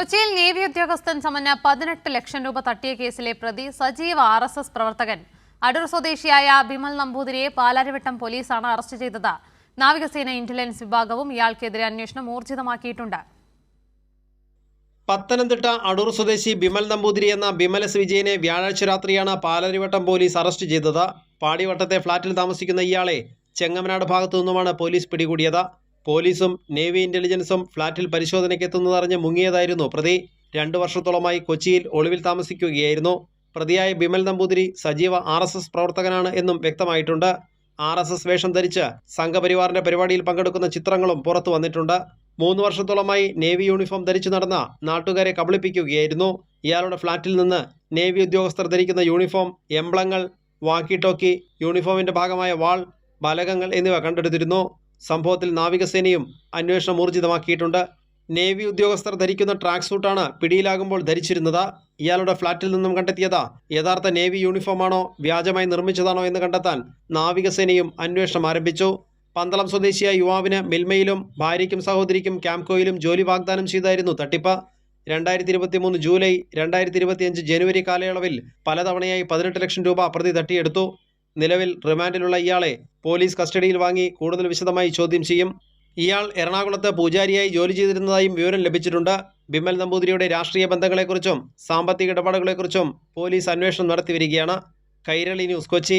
കൊച്ചിയിൽ നേവി ഉദ്യോഗസ്ഥൻ ചമഞ്ഞ 18 ലക്ഷം രൂപ തട്ടിയ കേസിലെ പ്രതി സജീവ RSS പ്രവർത്തകൻ അടൂർ സ്വദേശിയായ ബിമൽ നമ്പൂതിരിയെ പാലാരിവട്ടം പോലീസാണ് അറസ്റ്റ് ചെയ്തത്. നാവികസേന ഇന്റലിജൻസ് വിഭാഗവും ഇയാൾക്കെതിരെ അന്വേഷണം ഊർജിതമാക്കിയിട്ടുണ്ട്. പത്തനംതിട്ട അടൂർ സ്വദേശി ബിമൽ നമ്പൂതിരി എന്ന ബിമൽ എസ് വിജയനെ വ്യാഴാഴ്ച രാത്രിയാണ് പാലാരിവട്ടം പോലീസ് അറസ്റ്റ് ചെയ്തത്. പാടിവട്ടത്തെ ഫ്ളാറ്റിൽ താമസിക്കുന്ന ഇയാളെ ചെങ്ങമനാട് ഭാഗത്തു നിന്നുമാണ് പോലീസ് പിടികൂടിയത്. പോലീസും നേവി ഇന്റലിജൻസും ഫ്ളാറ്റിൽ പരിശോധനയ്ക്കെത്തുന്നതറിഞ്ഞ് മുങ്ങിയതായിരുന്നു പ്രതി. 2 വർഷത്തോളമായി കൊച്ചിയിൽ ഒളിവിൽ താമസിക്കുകയായിരുന്നു. പ്രതിയായ ബിമൽ നമ്പൂതിരി സജീവ RSS പ്രവർത്തകനാണ് എന്നും വ്യക്തമായിട്ടുണ്ട്. RSS വേഷം ധരിച്ച് സംഘപരിവാറിന്റെ പരിപാടിയിൽ പങ്കെടുക്കുന്ന ചിത്രങ്ങളും പുറത്തു വന്നിട്ടുണ്ട്. 3 വർഷത്തോളമായി നേവി യൂണിഫോം ധരിച്ചു നടന്ന നാട്ടുകാരെ കബളിപ്പിക്കുകയായിരുന്നു. ഇയാളുടെ ഫ്ളാറ്റിൽ നിന്ന് നേവി ഉദ്യോഗസ്ഥർ ധരിക്കുന്ന യൂണിഫോം, എംബ്ലങ്ങൾ, വാക്കി ടോക്കി, യൂണിഫോമിന്റെ ഭാഗമായ വാൾ, ബലകങ്ങൾ എന്നിവ കണ്ടെടുത്തിരുന്നു. സംഭവത്തിൽ നാവികസേനയും അന്വേഷണം ഊർജിതമാക്കിയിട്ടുണ്ട്. നേവി ഉദ്യോഗസ്ഥർ ധരിക്കുന്ന ട്രാക്ക് സൂട്ടാണ് പിടിയിലാകുമ്പോൾ ധരിച്ചിരുന്നത്. ഇയാളുടെ ഫ്ളാറ്റിൽ നിന്നും കണ്ടെത്തിയത് യഥാർത്ഥ നേവി യൂണിഫോമാണോ വ്യാജമായി നിർമ്മിച്ചതാണോ എന്ന് കണ്ടെത്താൻ നാവികസേനയും അന്വേഷണം ആരംഭിച്ചു. പന്തളം സ്വദേശിയായ യുവാവിന് മിൽമയിലും ഭാര്യയ്ക്കും സഹോദരിക്കും ക്യാംകോയിലും ജോലി വാഗ്ദാനം ചെയ്തായിരുന്നു തട്ടിപ്പ്. 2023 ജൂലൈ 2025 ജനുവരി കാലയളവിൽ പലതവണയായി 18 ലക്ഷം രൂപ പ്രതി തട്ടിയെടുത്തു. നിലവിൽ റിമാൻഡിലുള്ള ഇയാളെ പോലീസ് കസ്റ്റഡിയിൽ വാങ്ങി കൂടുതൽ വിശദമായി ചോദ്യം ചെയ്യും. ഇയാൾ എറണാകുളത്ത് പൂജാരിയായി ജോലി ചെയ്തിരുന്നതായും വിവരം ലഭിച്ചിട്ടുണ്ട്. ബിമൽ നമ്പൂതിരിയുടെ രാഷ്ട്രീയ ബന്ധങ്ങളെക്കുറിച്ചും സാമ്പത്തിക ഇടപാടുകളെക്കുറിച്ചും പോലീസ് അന്വേഷണം നടത്തിവരികയാണ്. കൈരളി ന്യൂസ്, കൊച്ചി.